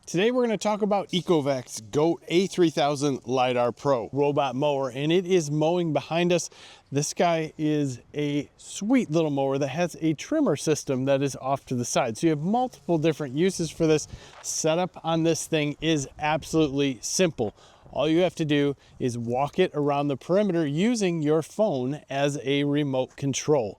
Today we're going to talk about ECOVACS GOAT A3000 LiDAR Pro robot mower, and it is mowing behind us. This guy is a sweet little mower that has a trimmer system that is off to the side. So you have multiple different uses for this. Setup on this thing is absolutely simple. All you have to do is walk it around the perimeter using your phone as a remote control.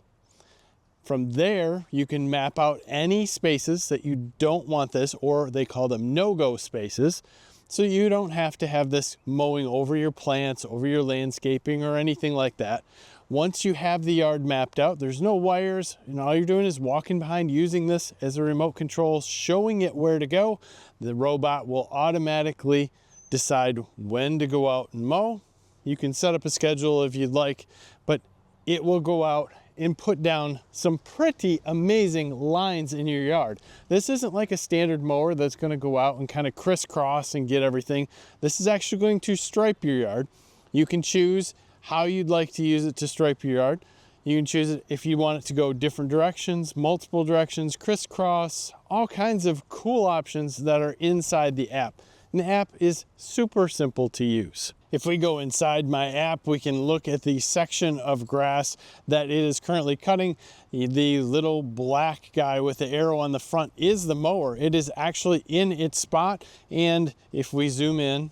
From there, you can map out any spaces that you don't want this, or they call them no-go spaces, so you don't have to have this mowing over your plants, over your landscaping, or anything like that. Once you have the yard mapped out, there's no wires, and all you're doing is walking behind using this as a remote control, showing it where to go. The robot will automatically decide when to go out and mow. You can set up a schedule if you'd like, but it will go out and put down some pretty amazing lines in your yard. This isn't like a standard mower that's going to go out and kind of crisscross and get everything. This is actually going to stripe your yard. You can choose how you'd like to use it to stripe your yard. You can choose it if you want it to go different directions, multiple directions, crisscross, all kinds of cool options that are inside the app. And the app is super simple to use. If we go inside my app, we can look at the section of grass that it is currently cutting. The little black guy with the arrow on the front is the mower. It is actually in its spot. And if we zoom in,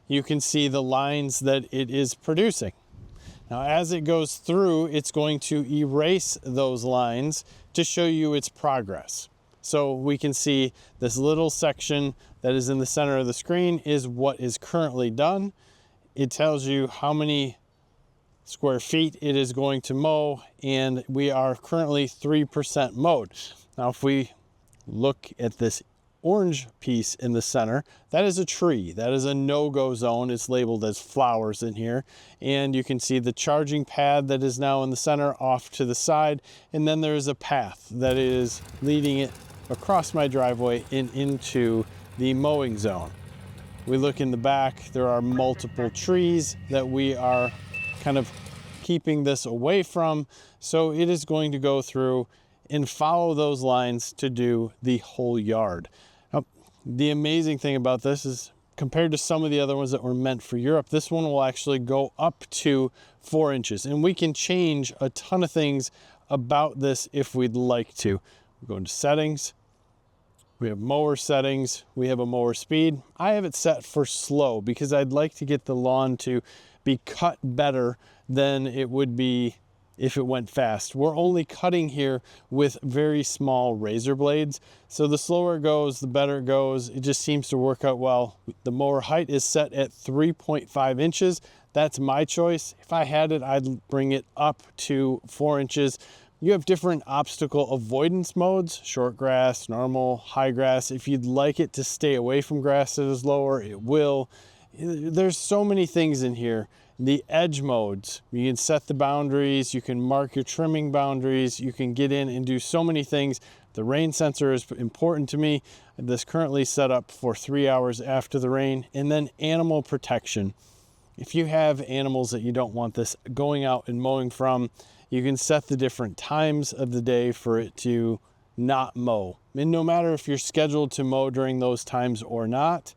you can see the lines that it is producing. Now, as it goes through, it's going to erase those lines to show you its progress. So we can see this little section that is in the center of the screen is what is currently done. It tells you how many square feet it is going to mow, and we are currently 3% mowed. Now, if we look at this orange piece in the center, that is a tree. That is a no-go zone. It's labeled as flowers in here. And you can see the charging pad that is now in the center off to the side. And then there's a path that is leading it across my driveway and into the mowing zone. We look in the back, there are multiple trees that we are kind of keeping this away from. So it is going to go through and follow those lines to do the whole yard. Now, the amazing thing about this is compared to some of the other ones that were meant for Europe, this one will actually go up to 4 inches, and we can change a ton of things about this if we'd like to. We go into settings. We have mower settings, we have a mower speed. I have it set for slow because I'd like to get the lawn to be cut better than it would be if it went fast. We're only cutting here with very small razor blades. So the slower it goes, the better it goes. It just seems to work out well. The mower height is set at 3.5 inches. That's my choice. If I had it, I'd bring it up to 4 inches. You have different obstacle avoidance modes, short grass, normal, high grass. If you'd like it to stay away from grass that is lower, it will. There's so many things in here. The edge modes, you can set the boundaries, you can mark your trimming boundaries, you can get in and do so many things. The rain sensor is important to me. This currently set up for 3 hours after the rain. And then animal protection. If you have animals that you don't want this going out and mowing from, you can set the different times of the day for it to not mow. And no matter if you're scheduled to mow during those times or not,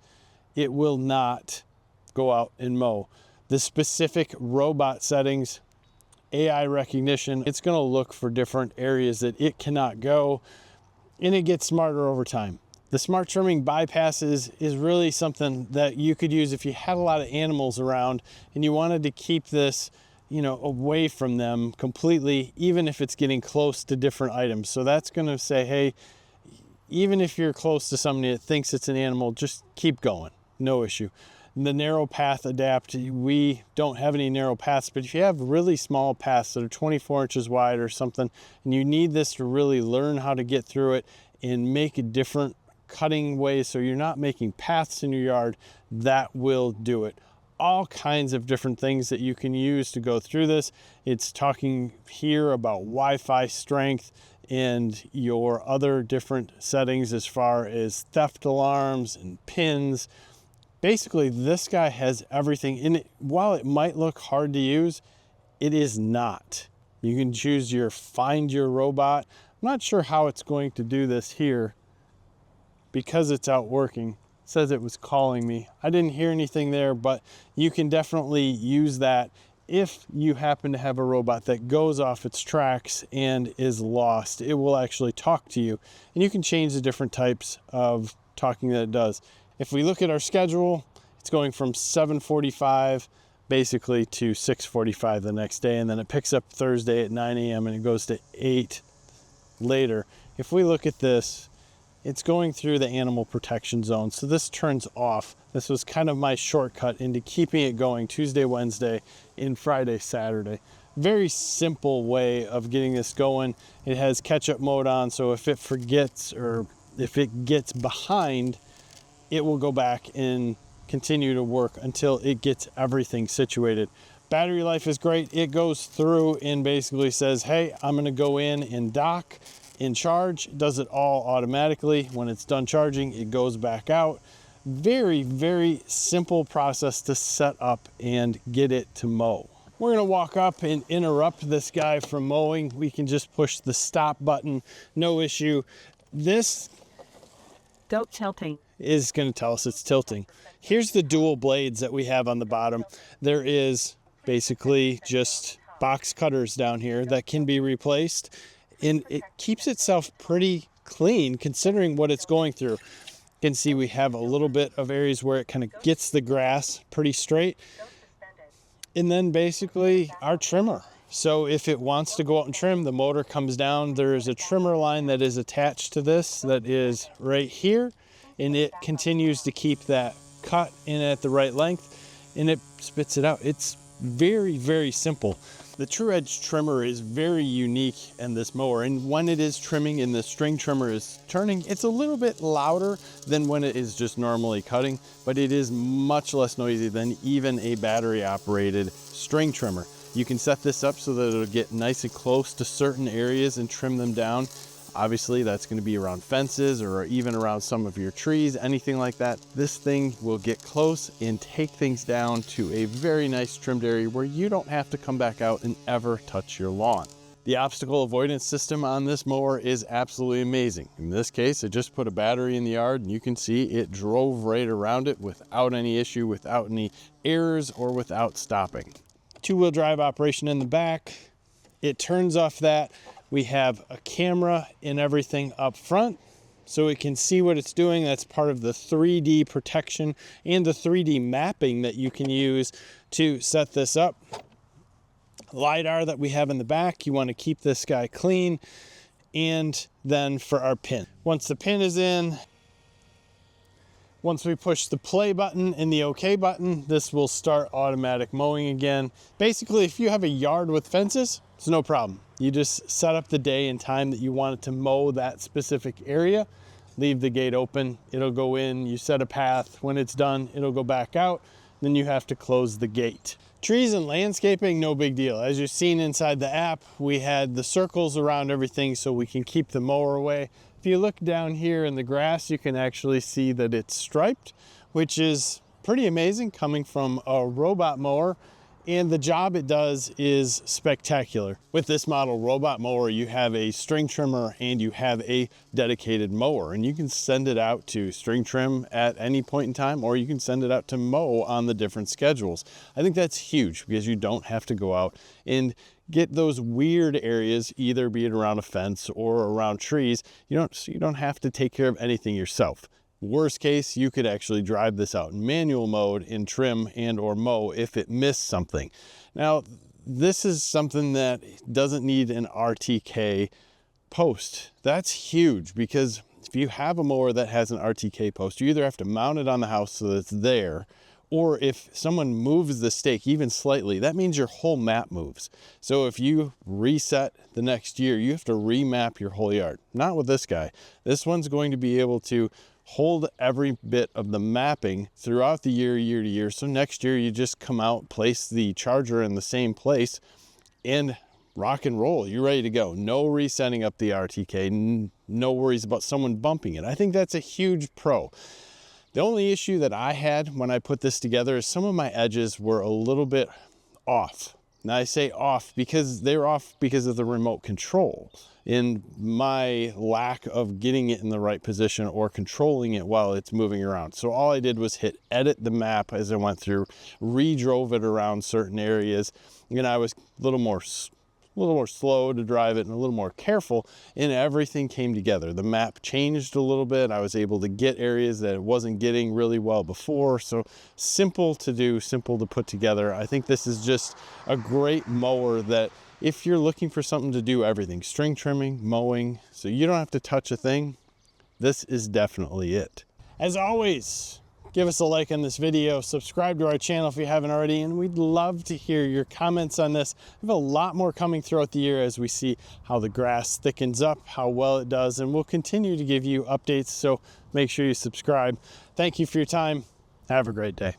it will not go out and mow. The specific robot settings, AI recognition, it's going to look for different areas that it cannot go, and it gets smarter over time. The smart trimming bypasses is really something that you could use if you had a lot of animals around and you wanted to keep this away from them completely, even if it's getting close to different items. So that's going to say, hey, even if you're close to somebody that thinks it's an animal, just keep going, no issue. The narrow path adapt, we don't have any narrow paths, but if you have really small paths that are 24 inches wide or something, and you need this to really learn how to get through it and make a different cutting ways so you're not making paths in your yard, that will do it. All kinds of different things that you can use to go through this. It's talking here about Wi-Fi strength and your other different settings as far as theft alarms and pins. Basically, this guy has everything in it. While it might look hard to use, it is not. You can choose your find your robot. I'm not sure how it's going to do this here. because it's out working. It says it was calling me. I didn't hear anything there, but you can definitely use that if you happen to have a robot that goes off its tracks and is lost. It will actually talk to you, and you can change the different types of talking that it does. If we look at our schedule, it's going from 7:45 basically to 6:45 the next day, and then it picks up Thursday at 9 a.m. and it goes to 8 later. If we look at this, it's going through the animal protection zone, so this turns off. This was kind of my shortcut into keeping it going Tuesday, Wednesday, and Friday, Saturday. Very simple way of getting this going. It has catch-up mode on, so if it forgets or if it gets behind, it will go back and continue to work until it gets everything situated. Battery life is great. It goes through and basically says, hey, I'm gonna go in and dock and charge. It does it all automatically. When it's done charging, it goes back out. Very, very simple process to set up and get it to mow. We're gonna walk up and interrupt this guy from mowing. We can just push the stop button, no issue. This tilting is gonna tell us it's tilting. Here's the dual blades that we have on the bottom. There is basically just box cutters down here that can be replaced, and it keeps itself pretty clean considering what it's going through. You can see we have a little bit of areas where it kind of gets the grass pretty straight. And then basically our trimmer. So if it wants to go out and trim, the motor comes down. There's a trimmer line that is attached to this that is right here, and it continues to keep that cut in at the right length, and it spits it out. It's very, very simple. The True Edge trimmer is very unique in this mower, and when it is trimming and the string trimmer is turning, it's a little bit louder than when it is just normally cutting, but it is much less noisy than even a battery operated string trimmer. You can set this up so that it'll get nice and close to certain areas and trim them down. Obviously, that's going to be around fences or even around some of your trees, anything like that. This thing will get close and take things down to a very nice trimmed area where you don't have to come back out and ever touch your lawn. The obstacle avoidance system on this mower is absolutely amazing. In this case, it just put a battery in the yard, and you can see it drove right around it without any issue, without any errors, or without stopping. Two-wheel drive operation in the back. It turns off that. We have a camera and everything up front, so it can see what it's doing. That's part of the 3D protection and the 3D mapping that you can use to set this up. LiDAR that we have in the back, you want to keep this guy clean. And then for our pin, once the pin is in, once we push the play button and the OK button, this will start automatic mowing again. Basically, if you have a yard with fences, it's no problem. You just set up the day and time that you want it to mow that specific area, leave the gate open, it'll go in, you set a path. When it's done, it'll go back out, then you have to close the gate. Trees and landscaping, no big deal. As you've seen inside the app, we had the circles around everything so we can keep the mower away. If you look down here in the grass, you can actually see that it's striped, which is pretty amazing coming from a robot mower. And the job it does is spectacular. With this model robot mower, you have a string trimmer and you have a dedicated mower, and you can send it out to string trim at any point in time, or you can send it out to mow on the different schedules. I think that's huge because you don't have to go out and get those weird areas, either be it around a fence or around trees. You don't have to take care of anything yourself. Worst case, you could actually drive this out in manual mode and trim and or mow if it missed something. Now, this is something that doesn't need an RTK post. That's huge, because if you have a mower that has an RTK post, you either have to mount it on the house so that it's there, or if someone moves the stake even slightly, that means your whole map moves. So if you reset the next year, you have to remap your whole yard. Not with this guy. This one's going to be able to hold every bit of the mapping throughout the year to year. So next year you just come out, place the charger in the same place, and rock and roll. You're ready to go. No resetting up the RTK, no worries about someone bumping it. I think that's a huge pro. The only issue that I had when I put this together is some of my edges were a little bit off. Now I say off because they're off because of the remote control and my lack of getting it in the right position or controlling it while it's moving around. So all I did was hit edit the map as I went through, re-drove it around certain areas, and I was a little more slow to drive it and a little more careful, and everything came together. The map changed a little bit. I was able to get areas that it wasn't getting really well before. So simple to do, simple to put together. I think this is just a great mower that if you're looking for something to do everything, string trimming, mowing, so you don't have to touch a thing, this is definitely it. As always, give us a like on this video, subscribe to our channel if you haven't already, and we'd love to hear your comments on this. We have a lot more coming throughout the year as we see how the grass thickens up, how well it does, and we'll continue to give you updates, so make sure you subscribe. Thank you for your time. Have a great day.